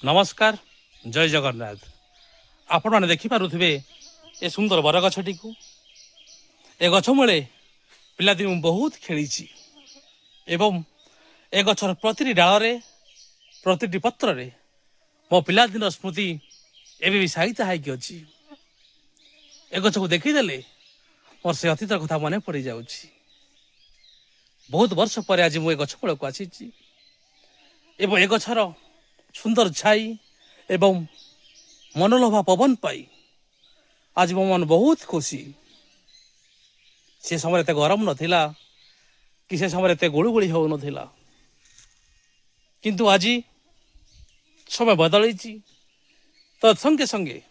नमस्कार जय जगन्नाथ। आपण मैंने देखिपे ए सुंदर बरगछटी को ए गछ मूले पिलादिन मु बहुत खेली एवं ए गछर प्रति डाल प्रति पत्र रे मो पिलादिन स्मृति एवं भी साहित्य हाइकी अच्छी। ए गछ को देखीदेले मोर से अतीत कथा मन पड़ जाऊँगी। बहुत वर्ष पर आज मुझे गछ मूल को आसी एवं ए गछर सुंदर छाई एवं मनोलोभा पवन पाई आज मो मन बहुत खुशी। से समय एत गरम नथिला कि से समय एत गुड़ुगुड़ी हो नथिला, किंतु आज समय बदल तत्संगे संगे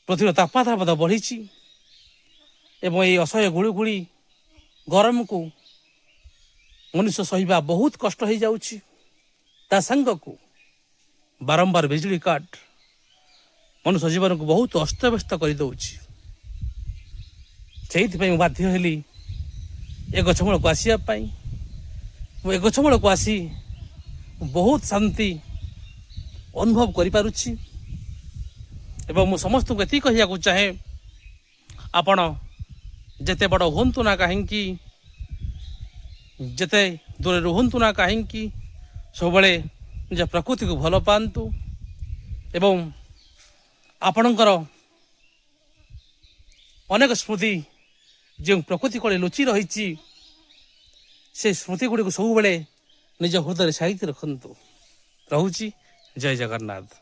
पृथ्वी तापमात्रा बढ़ी एवं ये असह्य गुड़ुगुड़ी गरम को मनुष्य सहिबा बहुत कष्ट हो जाउछि। ता संग को बारंबार बिजली काट मनुष्य जीवन को बहुत अस्तव्यस्त कर दौछि। से बाध्य हेली ए गछमूल को आसापी। ए गछमूल को आसी बहुत शांति अनुभव करुच्ची एवं मु समस्त को ये कहू चाहे आपण जेते बड़ हूँ ना कहीं जेते दूर रुहतु ना कहीं सब निज प्रकृति को भल पातु एवं आपणकर अनेक स्मृति जो प्रकृति को लुचि रही से स्मृति गुड़ी को सब निज हृदय साहित्य रखु। रहुची जय जगन्नाथ।